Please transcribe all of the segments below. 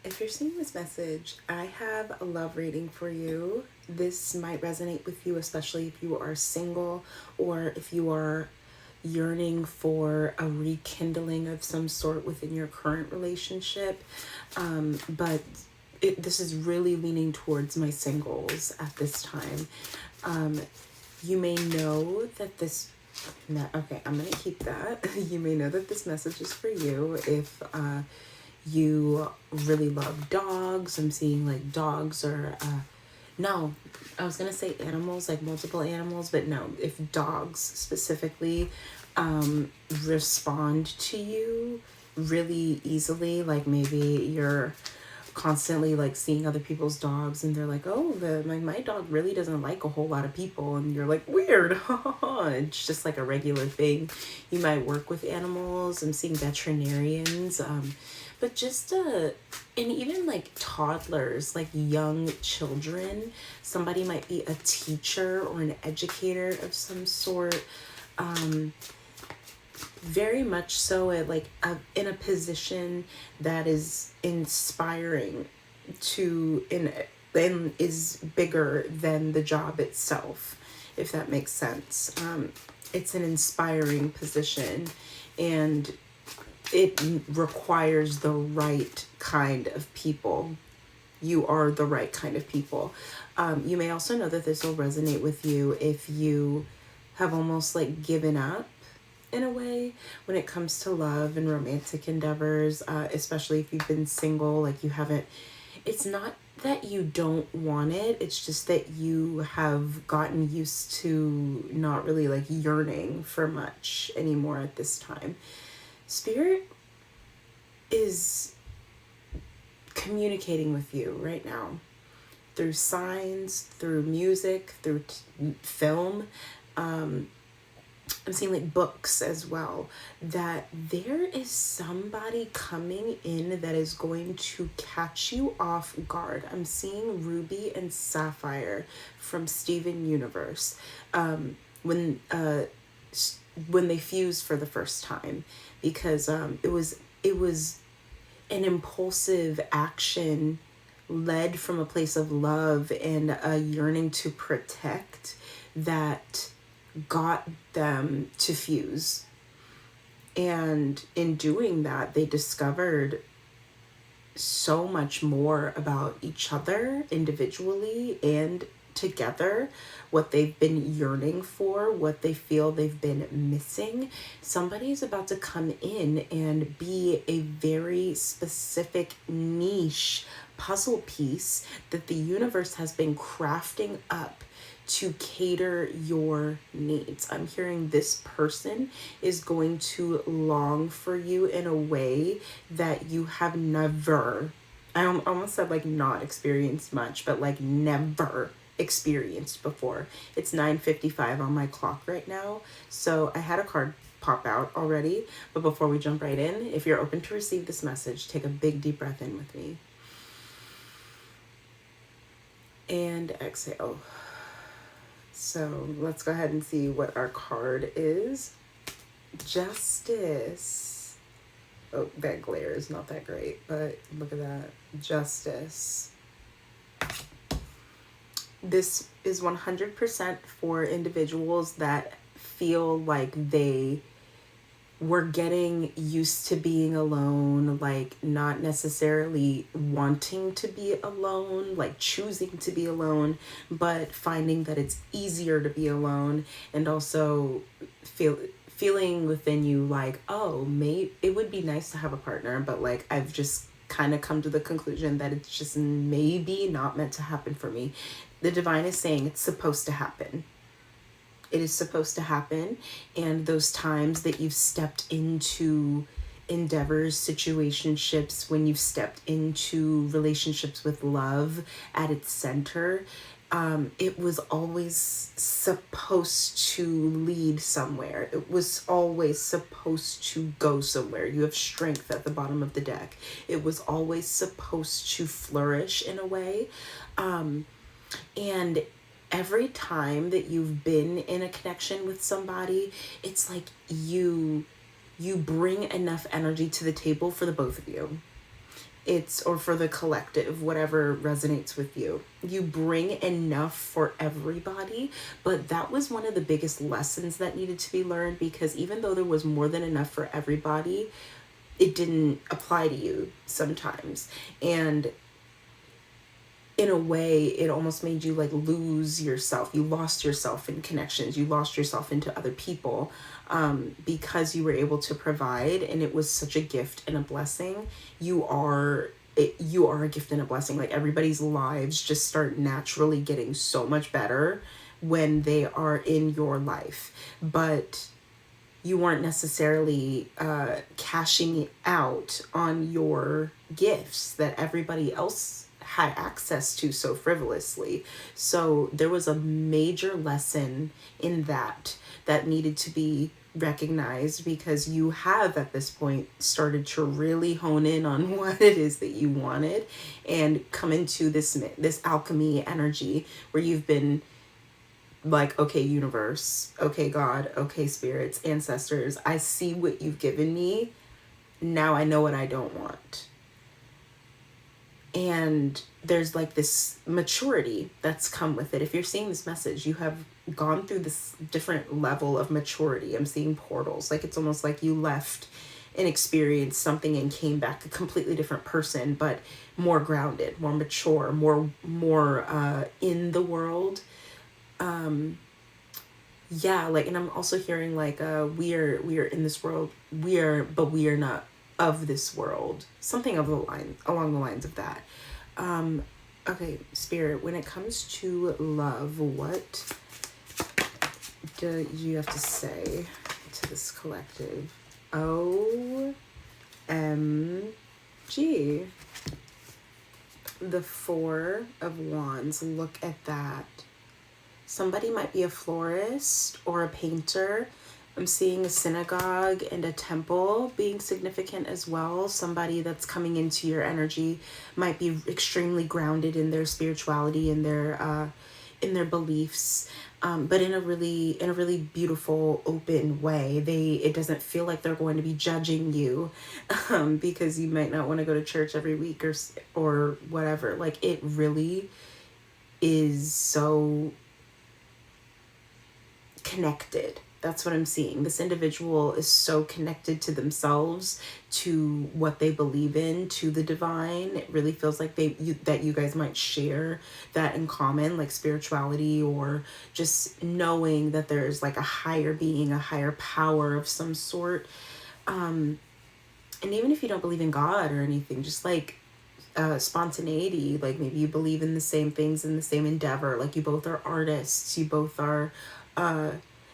If you're seeing this message, I have a love reading for you. This might resonate with you, especially if you are single or if you are yearning for a rekindling of some sort within your current relationship. But this is really leaning towards my singles at this time. You may know that this no, okay, I'm gonna keep that. You may know that this message is for you if you really love dogs. I'm seeing like dogs or no, I was gonna say animals, like multiple animals, but no, if dogs specifically respond to you really easily, like maybe you're constantly like seeing other people's dogs and they're like, oh, my dog really doesn't like a whole lot of people, and you're like, weird. It's just like a regular thing. You might work with animals. I'm seeing veterinarians, but just and even like toddlers, like young children. Somebody might be a teacher or an educator of some sort. Very much so at like in a position that is inspiring to and is bigger than the job itself, if that makes sense. It's an inspiring position, and it requires the right kind of people. You are the right kind of people. You may also know that this will resonate with you if you have almost like given up in a way when it comes to love and romantic endeavors, especially if you've been single, like you haven't, it's not that you don't want it, it's just that you have gotten used to not really like yearning for much anymore at this time. Spirit is communicating with you right now through signs, through music, through film. I'm seeing like books as well, that there is somebody coming in that is going to catch you off guard. I'm seeing Ruby and Sapphire from Steven Universe. When they fused for the first time, because it was an impulsive action led from a place of love and a yearning to protect that got them to fuse. And in doing that, they discovered so much more about each other individually and together, what they've been yearning for, what they feel they've been missing. Somebody's about to come in and be a very specific niche puzzle piece that the universe has been crafting up to cater your needs. I'm hearing this person is going to long for you in a way that you have never, I almost said like not experienced much, but like never experienced before. It's 9:55 on my clock right now. So I had a card pop out already, but before we jump right in, if you're open to receive this message, take a big deep breath in with me. And exhale. So let's go ahead and see what our card is. Justice. Oh, that glare is not that great, but look at that. Justice. This is 100% for individuals that feel like they were getting used to being alone, like not necessarily wanting to be alone, like choosing to be alone, but finding that it's easier to be alone, and also feeling within you like, oh, maybe it would be nice to have a partner, but like I've just kind of come to the conclusion that it's just maybe not meant to happen for me. The divine is saying it's supposed to happen. It is supposed to happen. And those times that you've stepped into endeavors, situationships, when you've stepped into relationships with love at its center, it was always supposed to lead somewhere. It was always supposed to go somewhere. You have strength at the bottom of the deck. It was always supposed to flourish in a way. And every time that you've been in a connection with somebody, it's like you bring enough energy to the table for the both of you. or for the collective, whatever resonates with you. You bring enough for everybody, but that was one of the biggest lessons that needed to be learned, because even though there was more than enough for everybody, it didn't apply to you sometimes. And in a way, it almost made you like lose yourself. You lost yourself in connections. You lost yourself into other people, because you were able to provide, and it was such a gift and a blessing. You are a gift and a blessing. Like, everybody's lives just start naturally getting so much better when they are in your life. But you weren't necessarily cashing out on your gifts that everybody else had access to so frivolously. So there was a major lesson in that needed to be recognized, because you have at this point started to really hone in on what it is that you wanted, and come into this alchemy energy where you've been like, okay, universe, okay, God, okay, spirits, ancestors, I see what you've given me. Now I know what I don't want. And there's like this maturity that's come with it. If you're seeing this message, you have gone through this different level of maturity. I'm seeing portals. Like, it's almost like you left and experienced something and came back a completely different person, but more grounded, more mature, more in the world. Yeah, like, and I'm also hearing like we are in this world, but we are not of this world, something of the line along the lines of that. Okay, spirit, when it comes to love, what do you have to say to this collective? OMG, the Four of Wands. Look at that. Somebody might be a florist or a painter. I'm seeing a synagogue and a temple being significant as well. Somebody that's coming into your energy might be extremely grounded in their spirituality, in their beliefs, but in a really beautiful, open way. It doesn't feel like they're going to be judging you, because you might not want to go to church every week or whatever. Like, it really is so connected. That's what I'm seeing. This individual is so connected to themselves, to what they believe in, to the divine. It really feels like that you guys might share that in common, like spirituality, or just knowing that there's like a higher being, a higher power of some sort. And even if you don't believe in God or anything, just like spontaneity, like maybe you believe in the same things, in the same endeavor, like you both are artists, you both are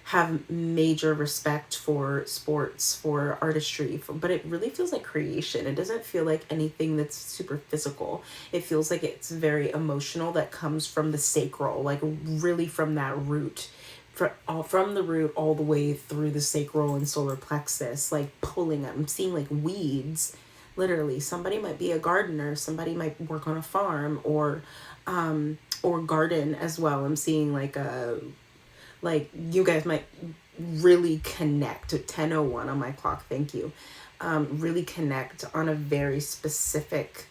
have major respect for sports, for artistry, but it really feels like creation. It doesn't feel like anything that's super physical. It feels like it's very emotional, that comes from the sacral, like really from that root, from the root all the way through the sacral and solar plexus, like pulling up. I'm seeing like weeds, literally. Somebody might be a gardener, somebody might work on a farm, or garden as well. I'm seeing like you guys might really connect. 10:01 on my clock, thank you. Really connect on a very specific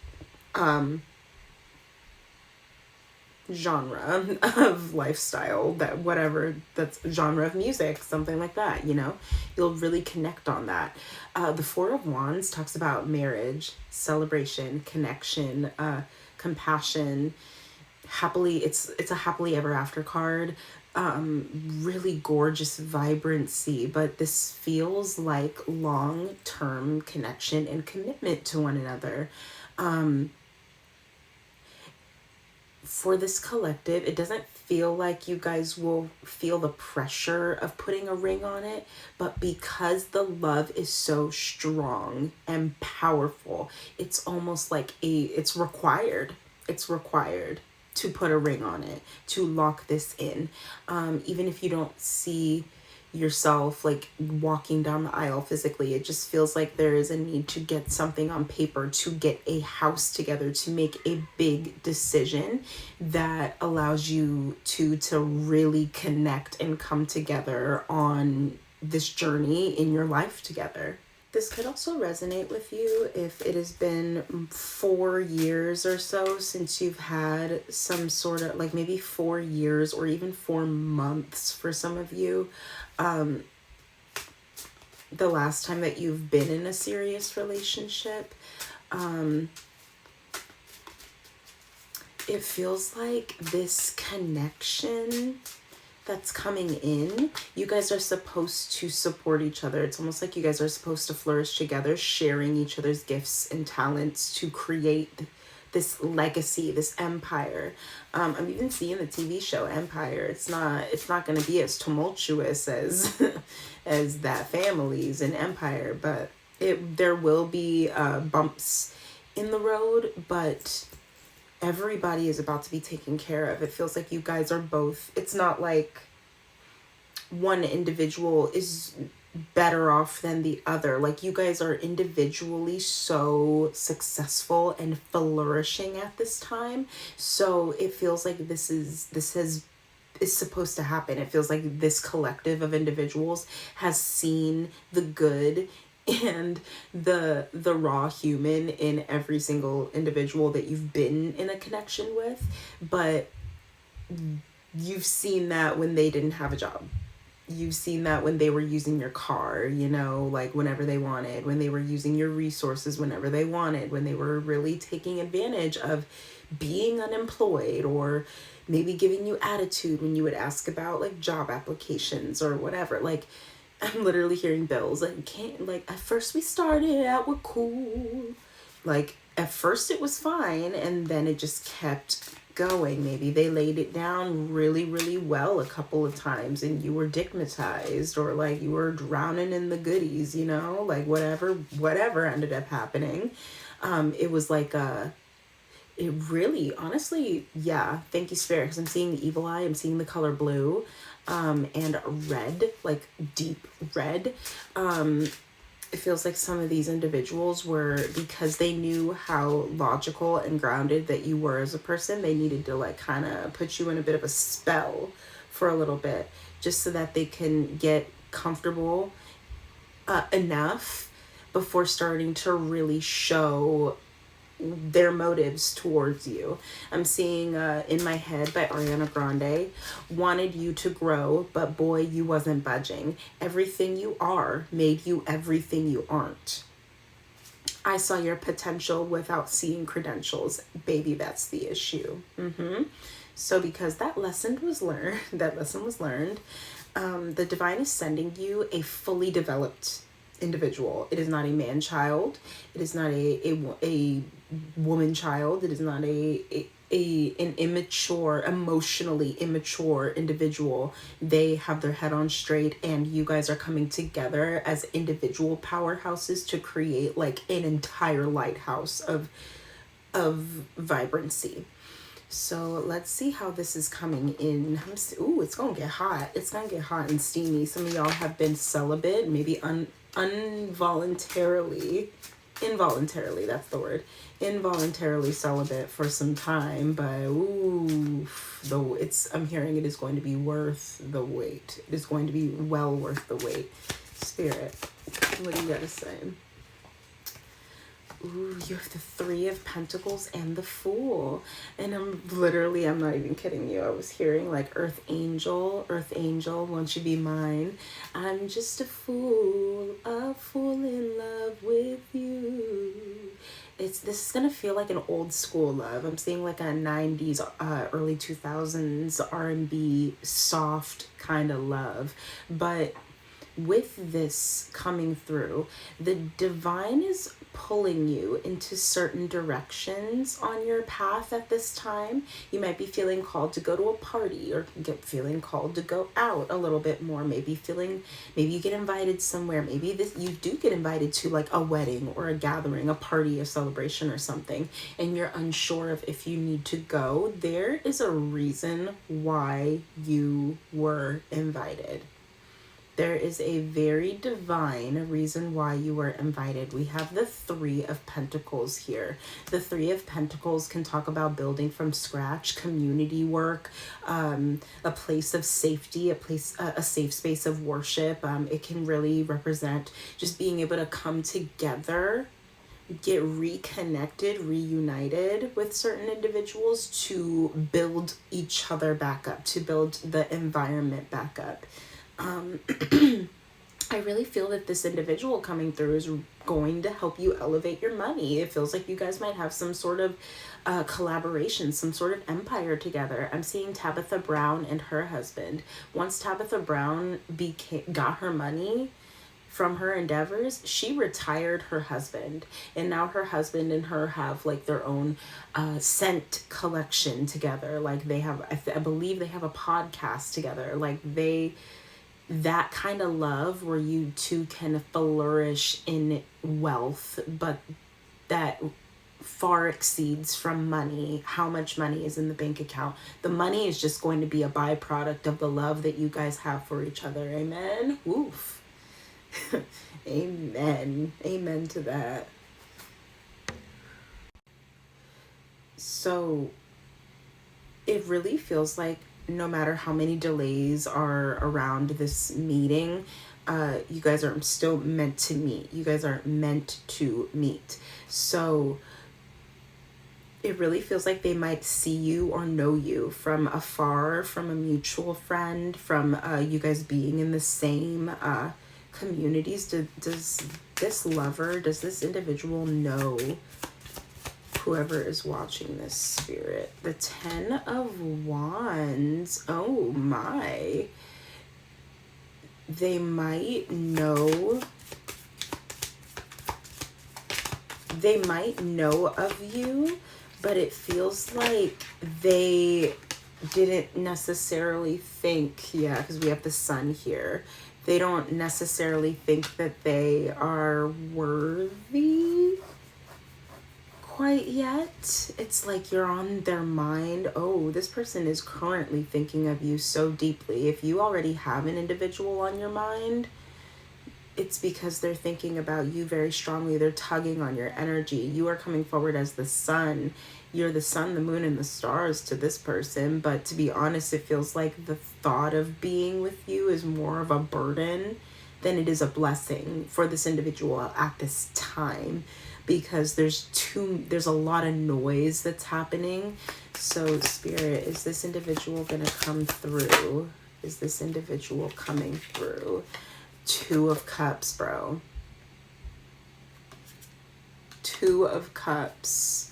genre of lifestyle, that's genre of music, something like that, you'll really connect on that. The Four of Wands talks about marriage, celebration, connection, compassion, happily, it's a happily ever after card. Really gorgeous vibrancy, but this feels like long-term connection and commitment to one another. For this collective, it doesn't feel like you guys will feel the pressure of putting a ring on it, but because the love is so strong and powerful, it's almost like it's required to put a ring on it, to lock this in. Even if you don't see yourself like walking down the aisle physically, it just feels like there is a need to get something on paper, to get a house together, to make a big decision that allows you to really connect and come together on this journey in your life together. This could also resonate with you if it has been 4 years or so since you've had some sort of, like maybe 4 years or even 4 months for some of you. The last time that you've been in a serious relationship. It feels like this connection that's coming in, you guys are supposed to support each other. It's almost like you guys are supposed to flourish together, sharing each other's gifts and talents to create this legacy, this empire. I'm even seeing the TV show Empire. It's not going to be as tumultuous as as that Families and Empire, but there will be bumps in the road, but everybody is about to be taken care of. It feels like you guys are both, it's not like one individual is better off than the other. Like you guys are individually so successful and flourishing at this time. So it feels like this is supposed to happen. It feels like this collective of individuals has seen the good and the raw human in every single individual that you've been in a connection with, but you've seen that when they didn't have a job. You've seen that when they were using your car, like whenever they wanted, when they were using your resources whenever they wanted, when they were really taking advantage of being unemployed, or maybe giving you attitude when you would ask about like job applications or whatever. Like, I'm literally hearing bells. At first we started out with cool. Like, at first it was fine, and then it just kept going. Maybe they laid it down really, really well a couple of times, and you were digmatized, or like you were drowning in the goodies, like whatever ended up happening. It was like it really, honestly, yeah, thank you, Spirit, because I'm seeing the evil eye, I'm seeing the color blue, and red, like deep red. It feels like some of these individuals were, because they knew how logical and grounded that you were as a person, they needed to like kind of put you in a bit of a spell for a little bit, just so that they can get comfortable enough before starting to really show their motives towards you. I'm seeing In My Head by Ariana Grande. Wanted you to grow, but boy, you wasn't budging. Everything you are made you everything you aren't. I saw your potential without seeing credentials. Baby, that's the issue. So because that lesson was learned, the divine is sending you a fully developed individual. It is not a man child. It is not a woman child. It is not an immature, emotionally immature individual. They have their head on straight, and you guys are coming together as individual powerhouses to create like an entire lighthouse of vibrancy. So let's see how this is coming in. Ooh, it's gonna get hot. It's gonna get hot and steamy. Some of y'all have been celibate, maybe involuntarily, that's the word, involuntarily celibate for some time, but ooh, though I'm hearing it is going to be worth the wait. It is going to be well worth the wait. Spirit, what do you gotta say? Ooh, you have the Three of Pentacles and the Fool. And I'm not even kidding you. I was hearing like Earth Angel, won't you be mine? I'm just a fool in love with you. This is gonna feel like an old school love. I'm seeing like a 90s, early 2000s R&B soft kind of love. But with this coming through, the divine is pulling you into certain directions on your path at this time. You might be feeling called to go to a party, or feeling called to go out a little bit more. Maybe you get invited somewhere. Maybe you do get invited to like a wedding or a gathering, a party, a celebration or something, and you're unsure of if you need to go. There is a reason why you were invited. There is a very divine reason why you were invited. We have the Three of Pentacles here. The Three of Pentacles can talk about building from scratch, community work, a place of safety, a safe space of worship. It can really represent just being able to come together, get reconnected, reunited with certain individuals to build each other back up, to build the environment back up. I really feel that this individual coming through is going to help you elevate your money. It feels like you guys might have some sort of collaboration, some sort of empire together. I'm seeing Tabitha Brown and her husband. Once Tabitha Brown got her money from her endeavors, she retired her husband, and now her husband and her have like their own scent collection together. Like they have, I believe they have a podcast together. Like that kind of love where you two can flourish in wealth, but that far exceeds from money, how much money is in the bank account. The money is just going to be a byproduct of the love that you guys have for each other. Amen. Oof. Amen. Amen to that. So it really feels like no matter how many delays are around this meeting, you guys are still meant to meet. You guys are meant to meet. So it really feels like they might see you or know you from afar, from a mutual friend, from you guys being in the same communities. Does this lover, does this individual know whoever is watching this, Spirit? The 10 of Wands. Oh my. They might know. They might know of you, but it feels like they didn't necessarily think, yeah, because we have the Sun here. They don't necessarily think that they are worthy quite yet. It's like you're on their mind. Oh, this person is currently thinking of you so deeply. If you already have an individual on your mind, it's because they're thinking about you very strongly. They're tugging on your energy. You are coming forward as the sun. You're the sun, the moon, and the stars to this person. But to be honest, it feels like the thought of being with you is more of a burden than it is a blessing for this individual at this time, because there's a lot of noise that's happening. So Spirit, is this individual gonna come through? Is this individual coming through? 2 of Cups, bro. 2 of Cups.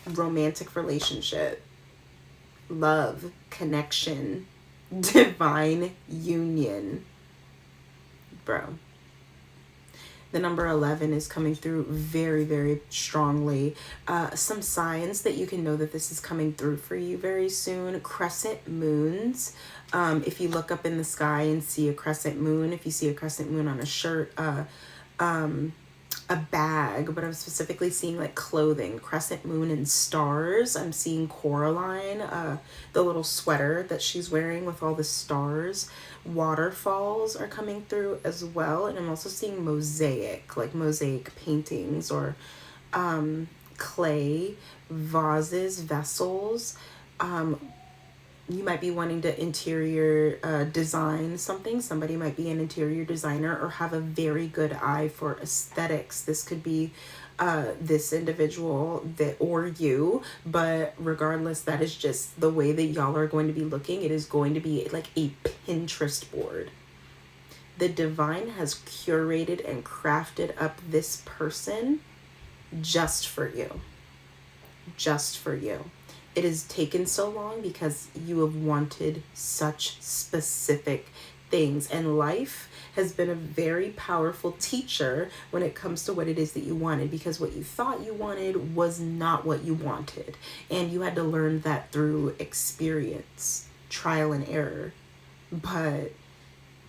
Romantic relationship, love, connection, divine union, bro. The number 11 is coming through very, very strongly. Some signs that you can know that this is coming through for you very soon. Crescent moons. If you look up in the sky and see a crescent moon, if you see a crescent moon on a shirt, a bag, but I'm specifically seeing like clothing, crescent moon and stars. I'm seeing Coraline, the little sweater that she's wearing with all the stars. Waterfalls are coming through as well. And I'm also seeing mosaic, like mosaic paintings or clay, vases, vessels. You might be wanting to interior design something. Somebody might be an interior designer or have a very good eye for aesthetics. This could be this individual that or you, but regardless, that is just the way that y'all are going to be looking. It is going to be like a Pinterest board. The divine has curated and crafted up this person just for you. Just for you. It has taken so long because you have wanted such specific things, and life has been a very powerful teacher when it comes to what it is that you wanted, because what you thought you wanted was not what you wanted, and you had to learn that through experience, trial and error. But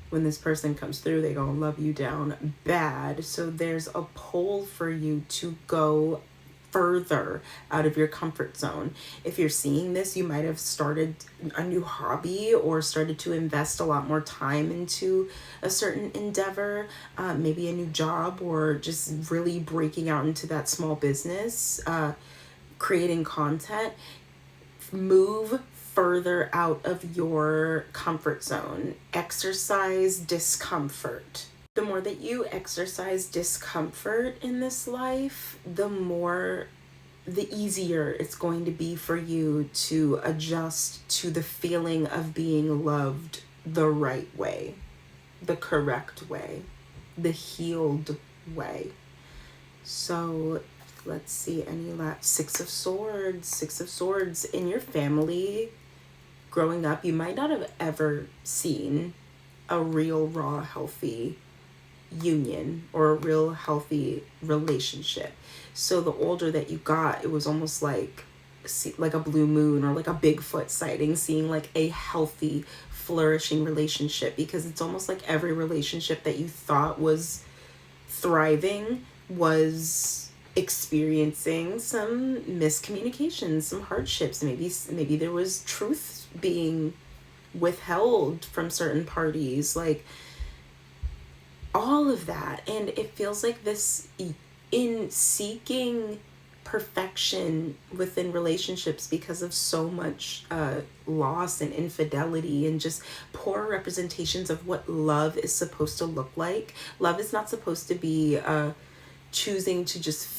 when this person comes through, they're gonna love you down bad. So there's a pull for you to go further out of your comfort zone. If you're seeing this, you might have started a new hobby or started to invest a lot more time into a certain endeavor, maybe a new job, or just really breaking out into that small business, creating content. Move further out of your comfort zone. Exercise discomfort. The more that you exercise discomfort in this life, the easier it's going to be for you to adjust to the feeling of being loved the right way, the correct way, the healed way. So let's see, Six of Swords. In your family growing up, you might not have ever seen a real, raw, healthy union or a real healthy relationship. So the older that you got, it was almost like a blue moon or like a Bigfoot sighting, seeing like a healthy, flourishing relationship, because it's almost like every relationship that you thought was thriving was experiencing some miscommunications, some hardships. Maybe there was truth being withheld from certain parties, like all of that. And it feels like this, in seeking perfection within relationships because of so much loss and infidelity and just poor representations of what love is supposed to look like. Love is not supposed to be choosing to just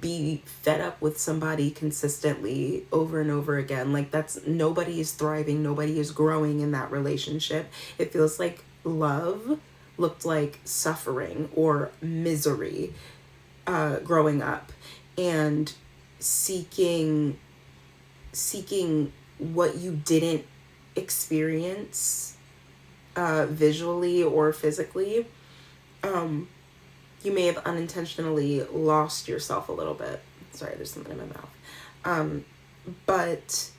be fed up with somebody consistently over and over again. Like, nobody is thriving, nobody is growing in that relationship. It feels like love looked like suffering or misery growing up, and seeking what you didn't experience visually or physically. You may have unintentionally lost yourself a little bit. Sorry, there's something in my mouth. But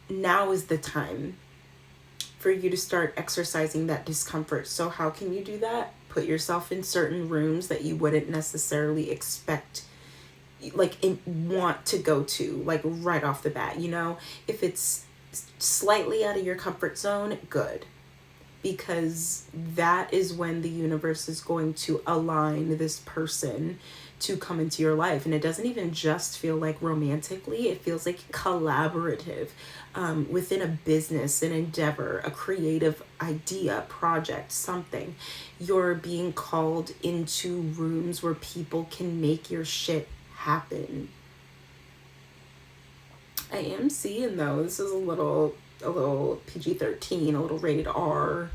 now is the time for you to start exercising that discomfort. So how can you do that? Put yourself in certain rooms that you wouldn't necessarily expect, want to go to, like right off the bat. If it's slightly out of your comfort zone, good. Because that is when the universe is going to align this person to come into your life. And it doesn't even just feel like romantically, it feels like collaborative, within a business, an endeavor, a creative idea, project, something. You're being called into rooms where people can make your shit happen. I am seeing, though, this is a little PG-13, a little rated R,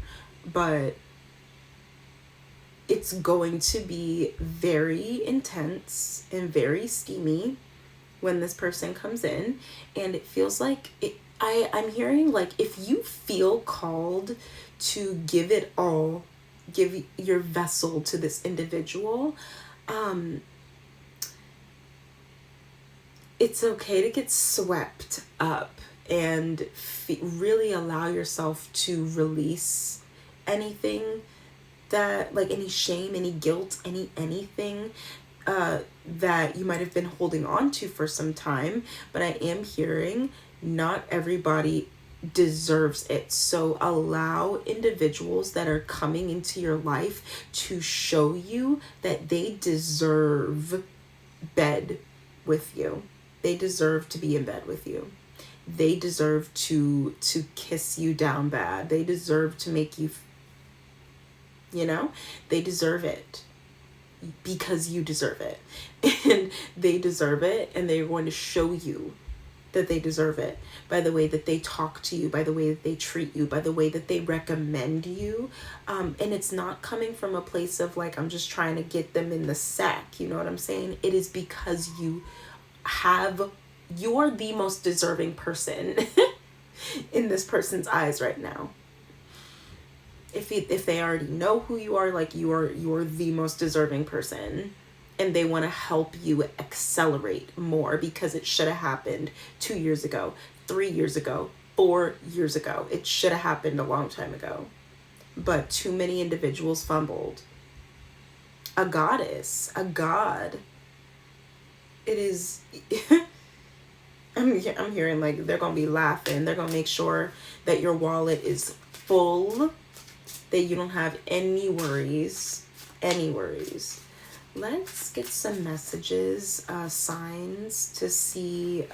but it's going to be very intense and very steamy when this person comes in. And it feels like I'm hearing, like, if you feel called to give it all, give your vessel to this individual, it's okay to get swept up and really allow yourself to release anything that, like, any shame, any guilt, anything that you might have been holding on to for some time. But I am hearing not everybody deserves it. So allow individuals that are coming into your life to show you that they deserve bed with you. They deserve to be in bed with you. They deserve to kiss you down bad. They deserve to make you, they deserve it because you deserve it. And they deserve it, and they're going to show you that they deserve it by the way that they talk to you, by the way that they treat you, by the way that they recommend you. And it's not coming from a place of like, I'm just trying to get them in the sack. You know what I'm saying? It is because you're the most deserving person in this person's eyes right now. If they already know who you are, like you're the most deserving person, and they want to help you accelerate more because it should have happened 2 years ago, 3 years ago, 4 years ago. It should have happened a long time ago. But too many individuals fumbled. A goddess, a god it is. I'm hearing like they're gonna be laughing. They're gonna make sure that your wallet is full, that you don't have any worries. Let's get some messages, signs to see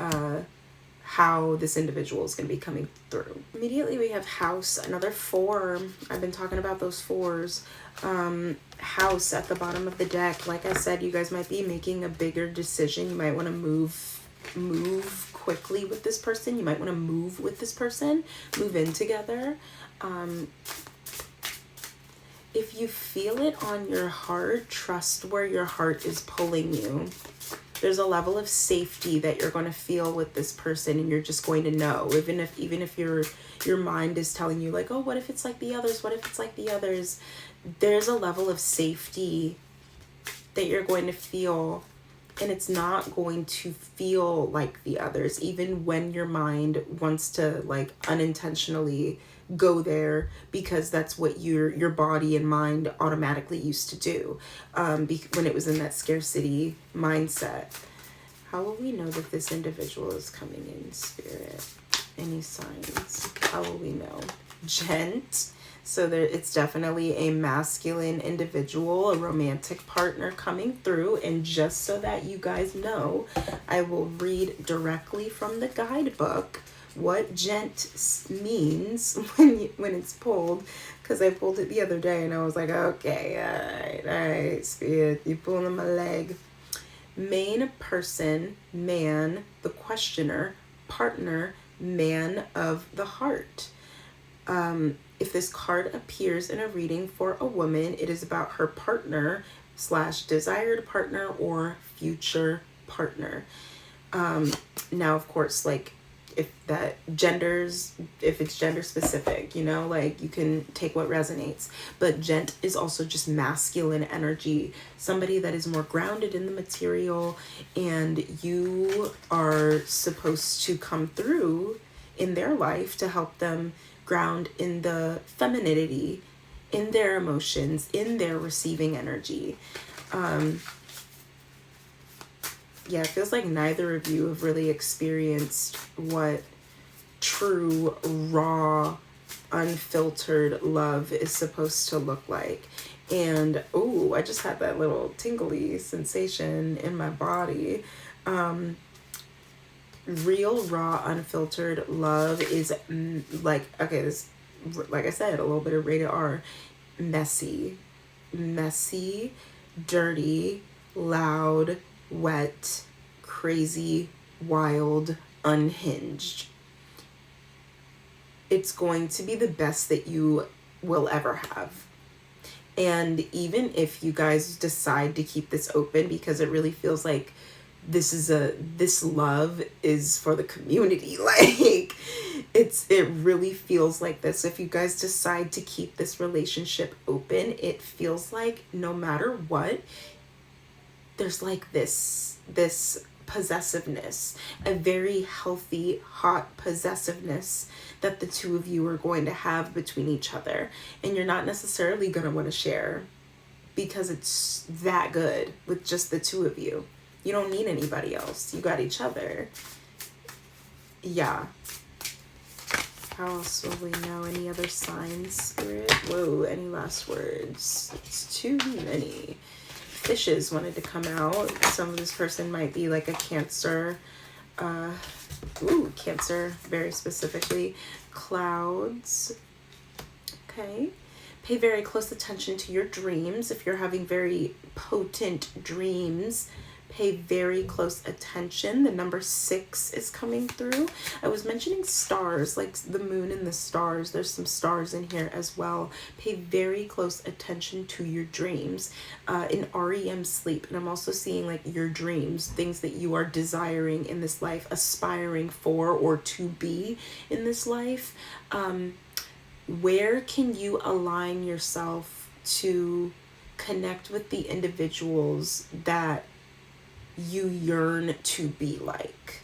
how this individual is going to be coming through. Immediately we have house, another 4. I've been talking about those 4s. House at the bottom of the deck. Like I said, you guys might be making a bigger decision. You might want to move quickly with this person. You might want to move with this person, move in together. If you feel it on your heart, trust where your heart is pulling you. There's a level of safety that you're going to feel with this person, and you're just going to know, even if your mind is telling you like, oh, what if it's like the others? What if it's like the others? There's a level of safety that you're going to feel, and it's not going to feel like the others, even when your mind wants to like unintentionally go there, because that's what your body and mind automatically used to do when it was in that scarcity mindset. How will we know that this individual is coming in spirit? Any signs? How will we know? Gent. So it's definitely a masculine individual, a romantic partner coming through. And just so that you guys know, I will read directly from the guidebook what gent means when it's pulled, because I pulled it the other day and I was like, okay, all right, spirit, you pulling my leg. Main person, man, the questioner, partner, man of the heart. If this card appears in a reading for a woman, it is about her partner / desired partner or future partner. Now, of course, like if it's gender specific, you know, like you can take what resonates. But gent is also just masculine energy, somebody that is more grounded in the material, and you are supposed to come through in their life to help them ground in the femininity, in their emotions, in their receiving energy. Yeah, it feels like neither of you have really experienced what true, raw, unfiltered love is supposed to look like. And, oh, I just had that little tingly sensation in my body. Real, raw, unfiltered love is like, okay, this, like I said, a little bit of rated R. Messy, dirty, loud, wet, crazy, wild, unhinged. It's going to be the best that you will ever have. And even if you guys decide to keep this open, because it really feels like this love is for the community, like it really feels like this. If you guys decide to keep this relationship open, it feels like no matter what, there's like this possessiveness, a very healthy, hot possessiveness that the two of you are going to have between each other. And you're not necessarily going to want to share, because it's that good with just the two of you. You don't need anybody else. You got each other. Yeah. How else will we know? Any other signs, Spirit? Whoa, any last words? It's too many. Fishes wanted to come out. Some of this person might be like a Cancer. Cancer, very specifically. Clouds. Okay. Pay very close attention to your dreams. If you're having very potent dreams, pay very close attention. The number 6 is coming through. I was mentioning stars, like the moon and the stars. There's some stars in here as well. Pay very close attention to your dreams. In REM sleep. And I'm also seeing like your dreams, things that you are desiring in this life, aspiring for or to be in this life. Where can you align yourself to connect with the individuals that you yearn to be like?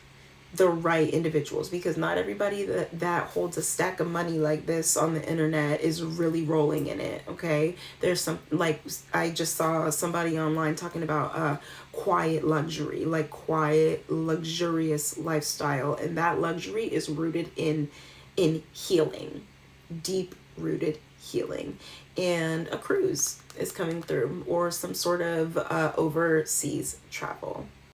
the right individuals, because not everybody that holds a stack of money like this on the internet is really rolling in it. Okay, there's some, like, I just saw somebody online talking about quiet luxury, like quiet luxurious lifestyle, and that luxury is rooted in healing, deep rooted healing. And a cruise is coming through, or some sort of overseas travel.